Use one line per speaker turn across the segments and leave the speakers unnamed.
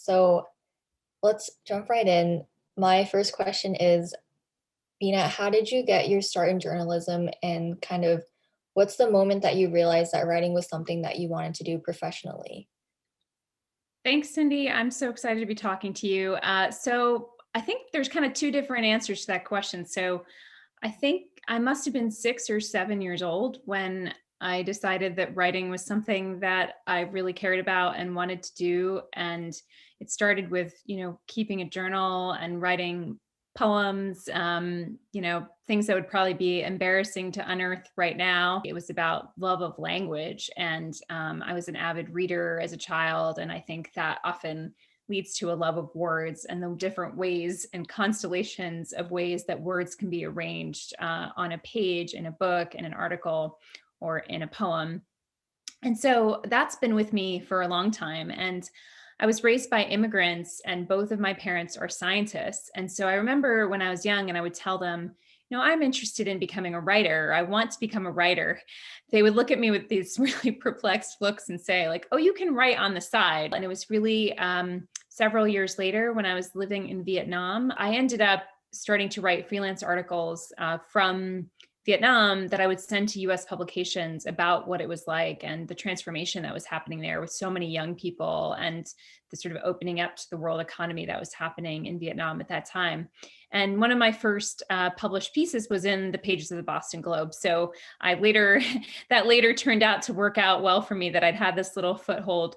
So let's jump right in. My first question is, Bina, how did you get your start in journalism and kind of what's the moment that you realized that writing was something that you wanted to do professionally?
Thanks, Cindy. I'm so excited to be talking to you. So I think there's kind of two different answers to that question. So I think I must have been 6 or 7 years old when I decided that writing was something that I really cared about and wanted to do. And it started with, keeping a journal and writing poems, things that would probably be embarrassing to unearth right now. It was about love of language. And I was an avid reader as a child. And I think that often leads to a love of words and the different ways and constellations of ways that words can be arranged on a page, in a book, in an article, or in a poem. And so that's been with me for a long time. And I was raised by immigrants, and both of my parents are scientists. And so I remember when I was young and I would tell them, I'm interested in becoming a writer. I want to become a writer. They would look at me with these really perplexed looks and say, like, oh, you can write on the side. And it was really several years later when I was living in Vietnam, I ended up starting to write freelance articles from Vietnam that I would send to US publications about what it was like and the transformation that was happening there with so many young people and the sort of opening up to the world economy that was happening in Vietnam at that time. And one of my first published pieces was in the pages of the Boston Globe. So that later turned out to work out well for me that I'd had this little foothold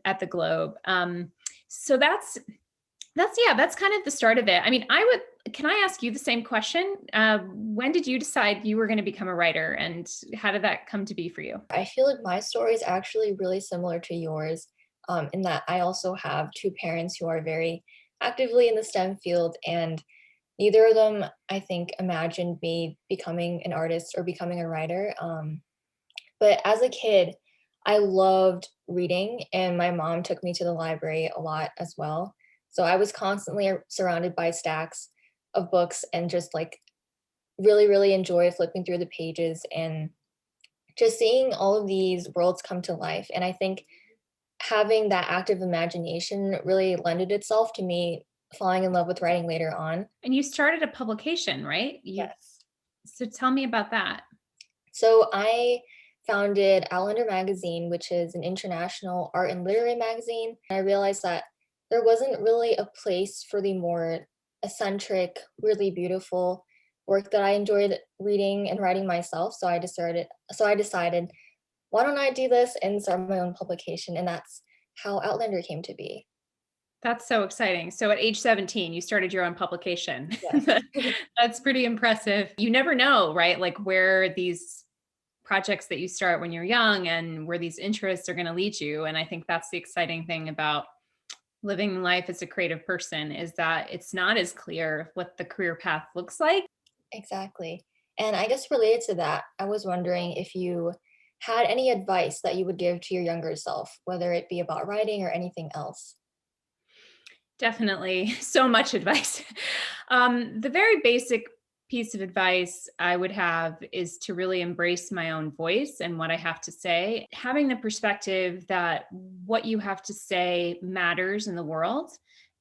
at the Globe. So that's kind of the start of it. I mean, can I ask you the same question? When did you decide you were going to become a writer, and how did that come to be for you?
I feel like my story is actually really similar to yours, in that I also have two parents who are very actively in the STEM field, and neither of them, I think, imagined me becoming an artist or becoming a writer. But as a kid, I loved reading, and my mom took me to the library a lot as well. So I was constantly surrounded by stacks of books and just like really, really enjoy flipping through the pages and just seeing all of these worlds come to life. And I think having that active imagination really lended itself to me falling in love with writing later on.
And you started a publication, right?
Yes.
So tell me about that.
So I founded Outlander Magazine, which is an international art and literary magazine. I realized that there wasn't really a place for the more eccentric, really beautiful work that I enjoyed reading and writing myself. So I decided, why don't I do this and start my own publication? And that's how Outlander came to be.
That's so exciting. So at age 17, you started your own publication.
Yes.
That's pretty impressive. You never know, right? Like where these projects that you start when you're young and where these interests are going to lead you. And I think that's the exciting thing about living life as a creative person is that it's not as clear what the career path looks like.
Exactly. And I guess related to that, I was wondering if you had any advice that you would give to your younger self, whether it be about writing or anything else.
Definitely so much advice. The very basic piece of advice I would have is to really embrace my own voice and what I have to say, having the perspective that what you have to say matters in the world.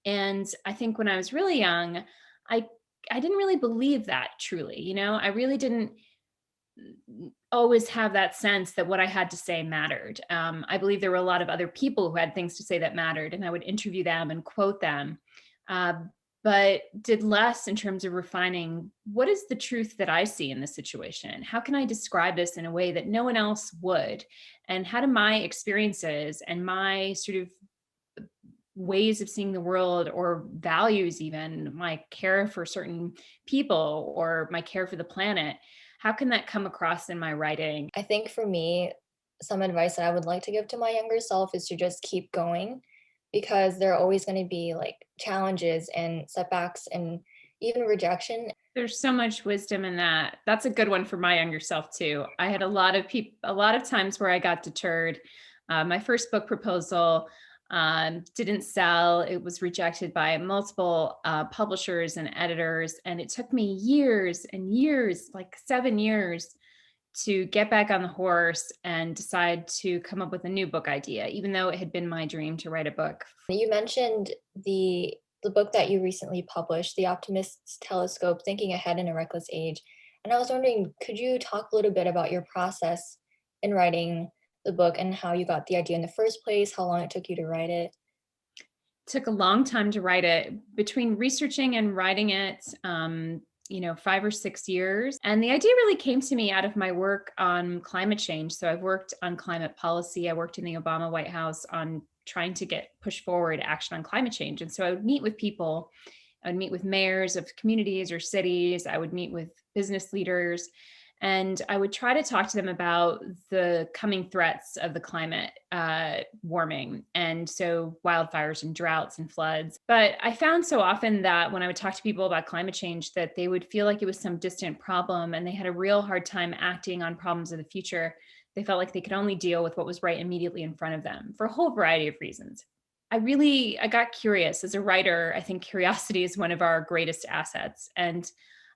And I think when I was really young, I I didn't really believe that truly, I really didn't always have that sense that what I had to say mattered. I believe there were a lot of other people who had things to say that mattered, and I would interview them and quote them, uh, but did less in terms of refining what is the truth that I see in this situation? How can I describe this in a way that no one else would? And how do my experiences and my sort of ways of seeing the world or values, even my care for certain people or my care for the planet, how can that come across in my writing?
I think for me, some advice that I would like to give to my younger self is to just keep going because there are always going to be like challenges and setbacks and even rejection.
There's so much wisdom in that. That's a good one for my younger self too. I had a lot of times where I got deterred. My first book proposal didn't sell. It was rejected by multiple publishers and editors, and it took me years and years, like 7 years, to get back on the horse and decide to come up with a new book idea, even though it had been my dream to write a book.
You mentioned the book that you recently published, The Optimist's Telescope: Thinking Ahead in a Reckless Age. And I was wondering, could you talk a little bit about your process in writing the book and how you got the idea in the first place, how long it took you to write it?
Took a long time to write it. Between researching and writing it, 5 or 6 years. And the idea really came to me out of my work on climate change. So I've worked on climate policy. I worked in the Obama White House on trying to push forward action on climate change. And so I would meet with people. I would meet with mayors of communities or cities. I would meet with business leaders. And I would try to talk to them about the coming threats of the climate warming. And so wildfires and droughts and floods. But I found so often that when I would talk to people about climate change, that they would feel like it was some distant problem and they had a real hard time acting on problems of the future. They felt like they could only deal with what was right immediately in front of them for a whole variety of reasons. I got curious. As a writer, I think curiosity is one of our greatest assets. And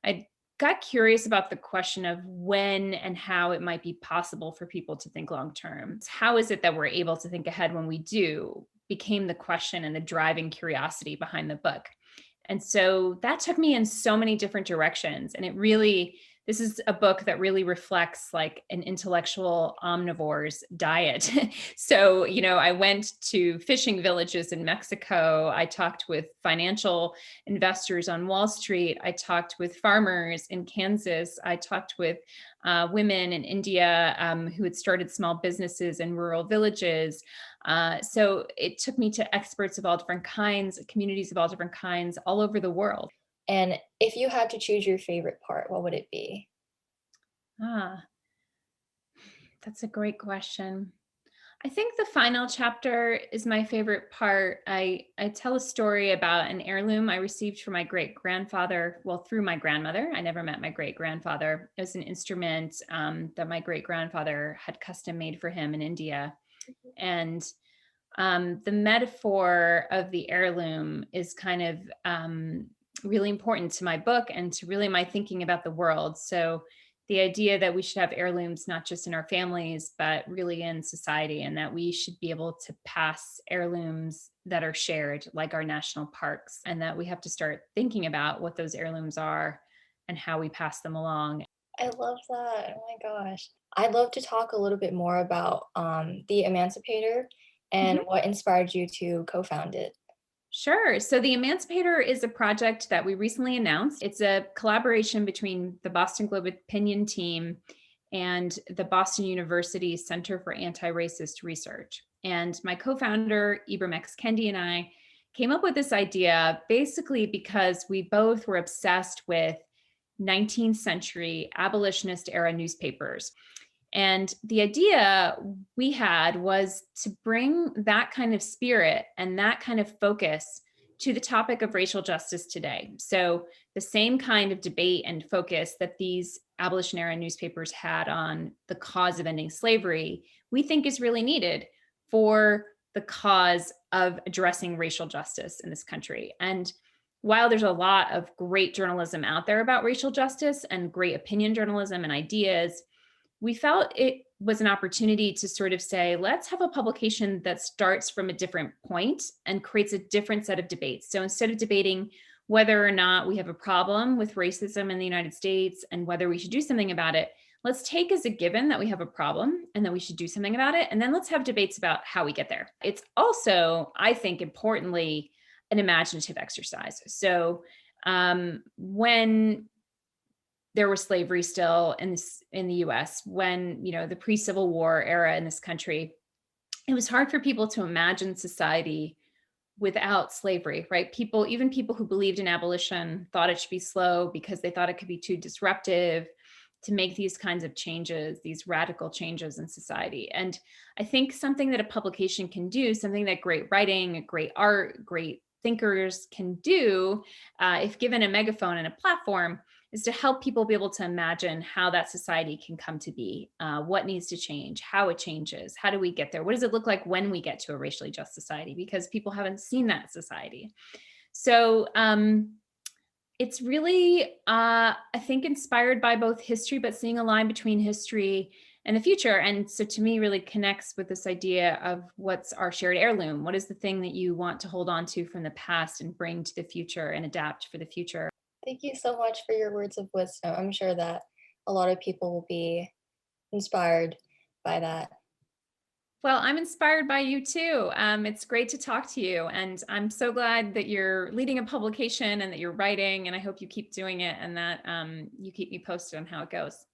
I got curious about the question of when and how it might be possible for people to think long term. How is it that we're able to think ahead when we do? Became the question and the driving curiosity behind the book. And so that took me in so many different directions. And this is a book that really reflects like an intellectual omnivore's diet. So, I went to fishing villages in Mexico. I talked with financial investors on Wall Street. I talked with farmers in Kansas. I talked with women in India who had started small businesses in rural villages. So it took me to experts of all different kinds, communities of all different kinds, all over the world.
And if you had to choose your favorite part, what would it be?
Ah, that's a great question. I think the final chapter is my favorite part. I tell a story about an heirloom I received from my great grandfather, well, through my grandmother. I never met my great grandfather. It was an instrument that my great grandfather had custom made for him in India. And the metaphor of the heirloom is kind of really important to my book and to really my thinking about the world. So the idea that we should have heirlooms not just in our families, but really in society, and that we should be able to pass heirlooms that are shared, like our national parks, and that we have to start thinking about what those heirlooms are and how we pass them along.
I love that. Oh my gosh. I'd love to talk a little bit more about The Emancipator and
Mhm.
what inspired you to co-found it.
Sure. So the Emancipator is a project that we recently announced. It's a collaboration between the Boston Globe Opinion team and the Boston University Center for Anti-Racist Research. And my co-founder, Ibram X. Kendi, and I came up with this idea basically because we both were obsessed with 19th century abolitionist era newspapers. And the idea we had was to bring that kind of spirit and that kind of focus to the topic of racial justice today. So, the same kind of debate and focus that these abolition era newspapers had on the cause of ending slavery, we think is really needed for the cause of addressing racial justice in this country. And while there's a lot of great journalism out there about racial justice and great opinion journalism and ideas, we felt it was an opportunity to sort of say, let's have a publication that starts from a different point and creates a different set of debates. So instead of debating whether or not we have a problem with racism in the United States and whether we should do something about it, let's take as a given that we have a problem and that we should do something about it. And then let's have debates about how we get there. It's also, I think, importantly, an imaginative exercise. So when there was slavery still in the US, when the pre-Civil War era in this country, it was hard for people to imagine society without slavery, right? Even people who believed in abolition thought it should be slow because they thought it could be too disruptive to make these kinds of changes, these radical changes in society. And I think something that a publication can do, something that great writing, great art, great thinkers can do, if given a megaphone and a platform, is to help people be able to imagine how that society can come to be, what needs to change, how it changes, how do we get there, what does it look like when we get to a racially just society, because people haven't seen that society. So It's really, I think, inspired by both history, but seeing a line between history and the future. And so to me, really connects with this idea of what's our shared heirloom? What is the thing that you want to hold on to from the past and bring to the future and adapt for the future?
Thank you so much for your words of wisdom. I'm sure that a lot of people will be inspired by that.
Well, I'm inspired by you too. It's great to talk to you. And I'm so glad that you're leading a publication and that you're writing. And I hope you keep doing it and that you keep me posted on how it goes.